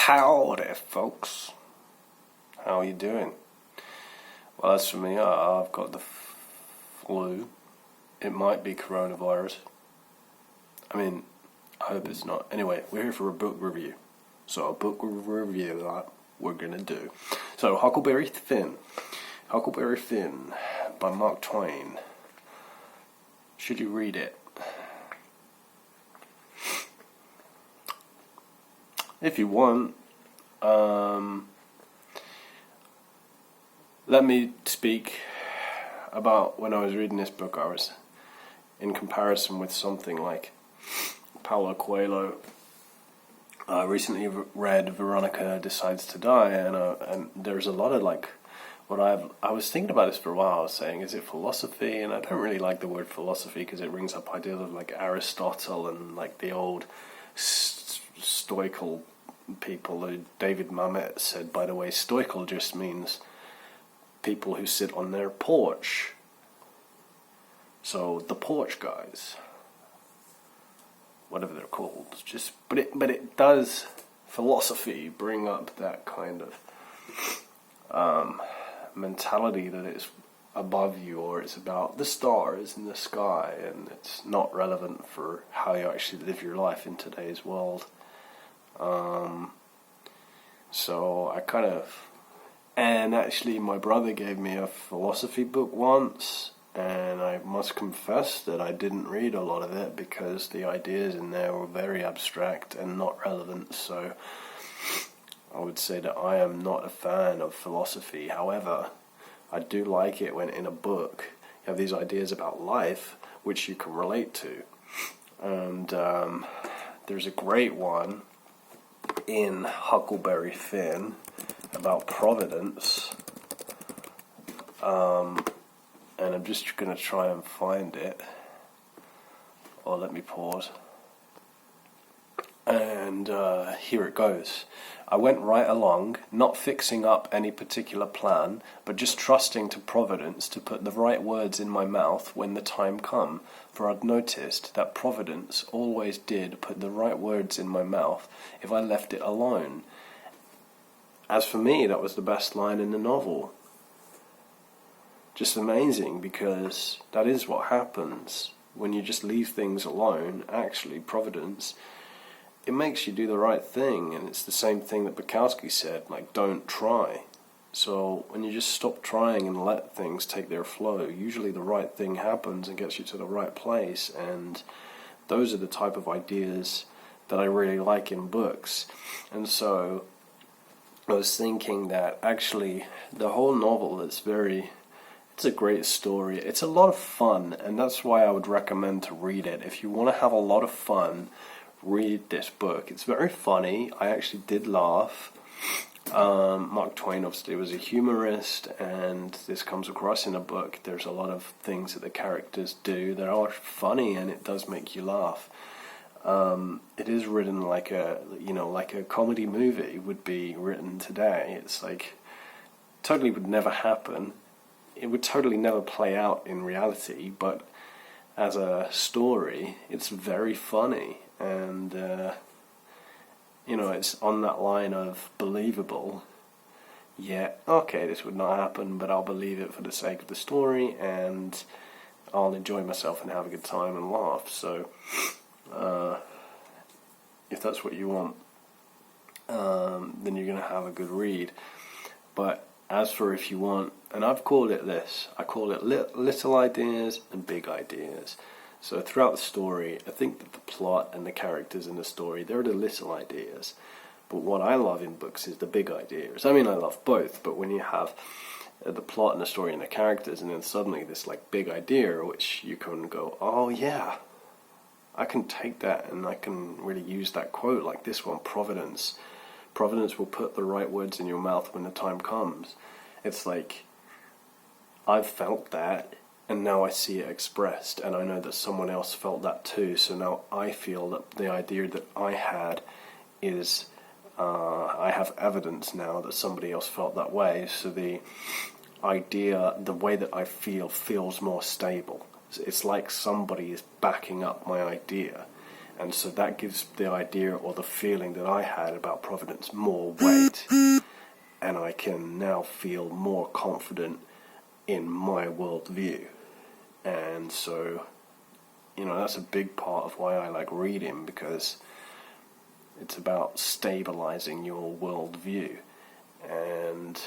Howdy, folks. How are you doing? Well, as for me, I've got the flu. It might be coronavirus. I mean, I hope it's not. Anyway, we're here for a book review. So a book review that we're going to do. So, Huckleberry Finn. Huckleberry Finn by Mark Twain. Should you read it? If you want, let me speak about when I was reading this book. I was in comparison with something like Paulo Coelho. I recently read Veronica Decides to Die, and there's a lot of I was thinking about this for a while. I was saying, is it philosophy? And I don't really like the word philosophy because it brings up ideas of like Aristotle and like the old stoical people. David Mamet said, by the way, stoical just means people who sit on their porch. So the porch guys, whatever they're called, but it does philosophy bring up that kind of mentality that it's above you, or it's about the stars in the sky, and it's not relevant for how you actually live your life in today's world. So and actually my brother gave me a philosophy book once, and I must confess that I didn't read a lot of it because the ideas in there were very abstract and not relevant. So I would say that I am not a fan of philosophy. However, I do like it when in a book you have these ideas about life which you can relate to. And there's a great one in Huckleberry Finn about providence. And I'm just going to try and find it. Or let me pause. And here it goes. I went right along, not fixing up any particular plan, but just trusting to Providence to put the right words in my mouth when the time come, for I'd noticed that Providence always did put the right words in my mouth if I left it alone. As for me, that was the best line in the novel. Just amazing, because that is what happens when you just leave things alone. Actually, Providence, it makes you do the right thing, and it's the same thing that Bukowski said, like, don't try. So when you just stop trying and let things take their flow, usually the right thing happens and gets you to the right place, and those are the type of ideas that I really like in books. And so I was thinking that actually the whole novel it's a great story. It's a lot of fun, and that's why I would recommend to read it. If you want to have a lot of fun, read this book. It's very funny. I actually did laugh. Mark Twain obviously was a humorist, and this comes across in a book. There's a lot of things that the characters do that are funny, and it does make you laugh. It is written like a comedy movie would be written today. It's like totally would never happen. It would totally never play out in reality, but as a story, it's very funny, and it's on that line of believable. Yeah, okay, this would not happen, but I'll believe it for the sake of the story, and I'll enjoy myself and have a good time and laugh. So, if that's what you want, then you're going to have a good read. But as for if you want, and I've called it this, I call it little ideas and big ideas. So throughout the story, I think that the plot and the characters in the story, they're the little ideas. But what I love in books is the big ideas. I mean, I love both, but when you have the plot and the story and the characters, and then suddenly this like big idea, which you can go, oh yeah, I can take that and I can really use that quote, like this one, Providence. Providence will put the right words in your mouth when the time comes. It's like, I've felt that, and now I see it expressed, and I know that someone else felt that too, so now I feel that the idea that I had is, I have evidence now that somebody else felt that way, so the idea, the way that I feel, feels more stable. It's like somebody is backing up my idea, And so that gives the idea or the feeling that I had about providence more weight, and I can now feel more confident in my worldview. And so, that's a big part of why I like reading, because it's about stabilizing your worldview. And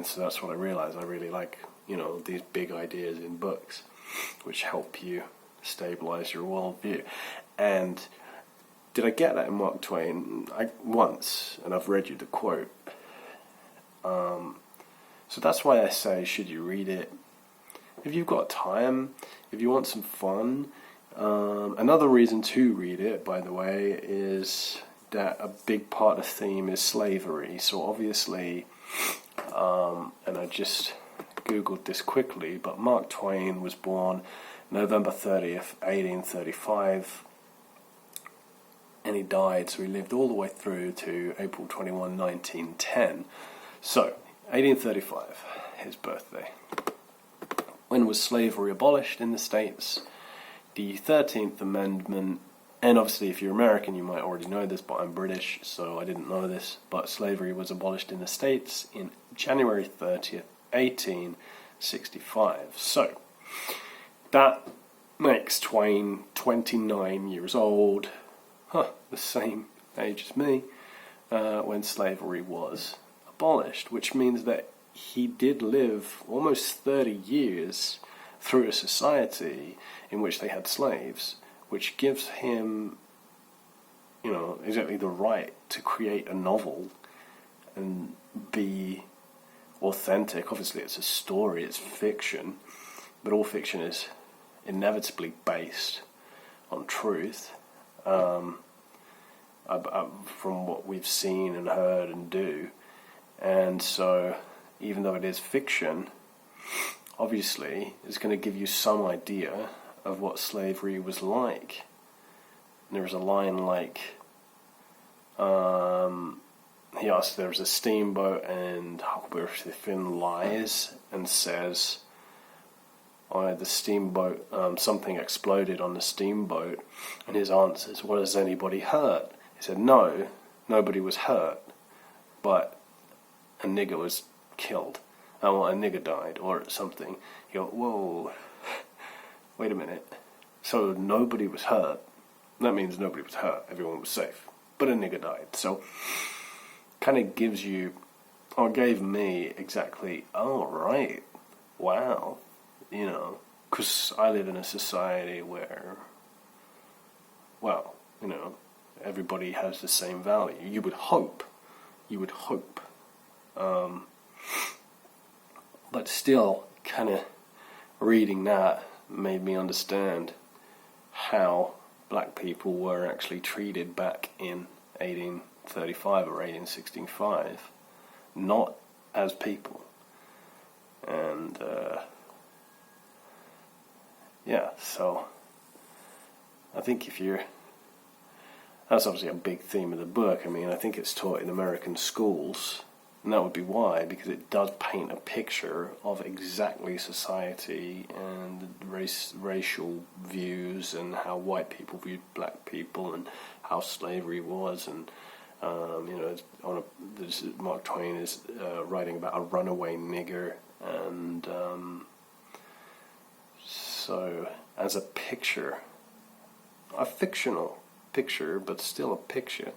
so that's what I realized. I really like, these big ideas in books, which help you stabilize your worldview. And did I get that in Mark Twain? Once, and I've read you the quote. So that's why I say, should you read it? If you've got time, if you want some fun. Another reason to read it, by the way, is that a big part of the theme is slavery. So obviously, and I just Googled this quickly, but Mark Twain was born November 30th, 1835, and he died, so he lived all the way through to April 21, 1910. So, 1835, his birthday. When was slavery abolished in the States? The 13th Amendment, and obviously if you're American you might already know this, but I'm British, so I didn't know this, but slavery was abolished in the States in January 30th, 1865. So, that makes Twain 29 years old, the same age as me, when slavery was abolished, which means that he did live almost 30 years through a society in which they had slaves, which gives him, exactly the right to create a novel and be authentic. Obviously it's a story, it's fiction, but all fiction is inevitably based on truth, from what we've seen and heard and do. And so, even though it is fiction, obviously it's going to give you some idea of what slavery was like. And there was a line like, he asks, there was a steamboat, and Huckleberry lies and says, the steamboat, something exploded on the steamboat, and his answer is, was anybody hurt? He said, no, nobody was hurt, but a nigger was killed. A nigger died, or something. You go, whoa, wait a minute. So nobody was hurt. That means nobody was hurt, everyone was safe. But a nigger died. So, kind of gives you, or gave me exactly, right, wow. Because I live in a society where, everybody has the same value. You would hope. But still, kind of reading that made me understand how black people were actually treated back in 1835 or 1865, not as people. And, so I think that's obviously a big theme of the book. I mean, I think it's taught in American schools, and that would be why, because it does paint a picture of exactly society and racial views, and how white people viewed black people, and how slavery was, and Mark Twain is writing about a runaway nigger, and so as a picture, a fictional picture, but still a picture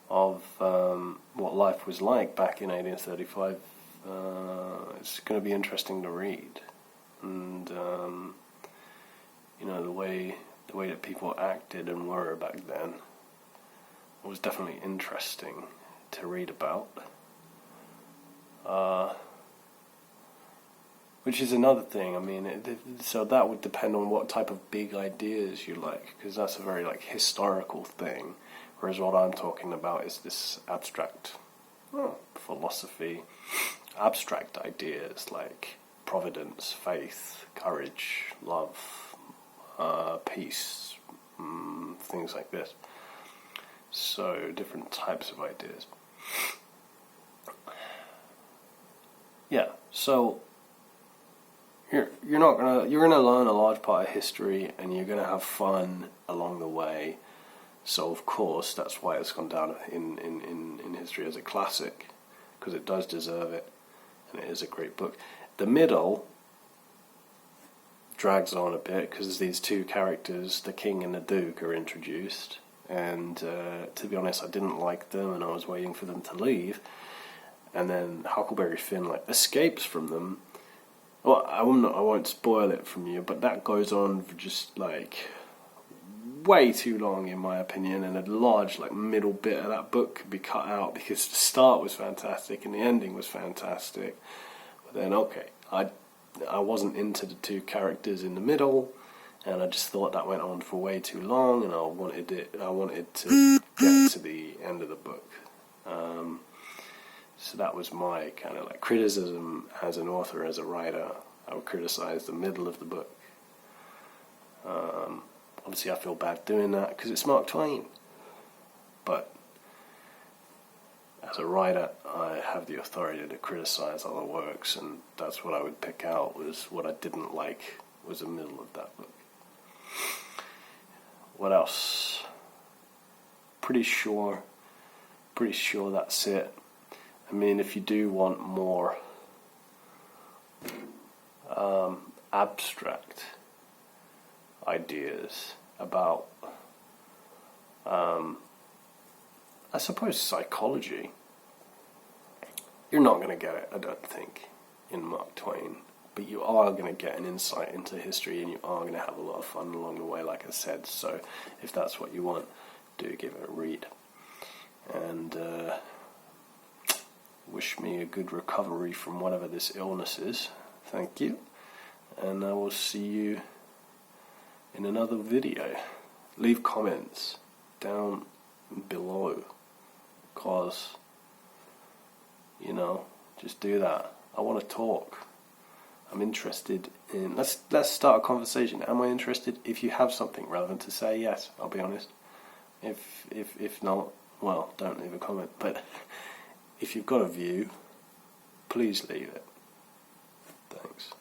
of what life was like back in 1835. It's going to be interesting to read, and the way that people acted and were back then was definitely interesting to read about. Which is another thing. I mean, so that would depend on what type of big ideas you like, because that's a very historical thing. Whereas what I'm talking about is this abstract philosophy, abstract ideas like providence, faith, courage, love, peace, things like this. So different types of ideas. Yeah, so you're gonna learn a large part of history, and you're gonna have fun along the way. So of course that's why it's gone down in history as a classic, because it does deserve it, and it is a great book. The middle drags on a bit because these two characters, the king and the duke, are introduced, and to be honest, I didn't like them, and I was waiting for them to leave, and then Huckleberry Finn escapes from them. Well, I won't spoil it from you, but that goes on for just way too long in my opinion, and a large middle bit of that book could be cut out because the start was fantastic and the ending was fantastic. But then I wasn't into the two characters in the middle, and I just thought that went on for way too long, and I wanted to get to the end of the book. So that was my kind of criticism as an author, as a writer. I would criticize the middle of the book. Obviously I feel bad doing that because it's Mark Twain. But as a writer, I have the authority to criticize other works, and that's what I would pick out. Was what I didn't like was the middle of that book. What else? Pretty sure that's it. I mean, if you do want more abstract ideas about, I suppose, psychology, you're not going to get it, I don't think, in Mark Twain. But you are going to get an insight into history, and you are going to have a lot of fun along the way, like I said. So if that's what you want, do give it a read. And wish me a good recovery from whatever this illness is. Thank you. And I will see you in another video. Leave comments down below, cause just do that. I want to talk. I'm interested in. Let's start a conversation. Am I interested? If you have something relevant to say, yes, I'll be honest. If not, well, don't leave a comment. But if you've got a view, please leave it. Thanks.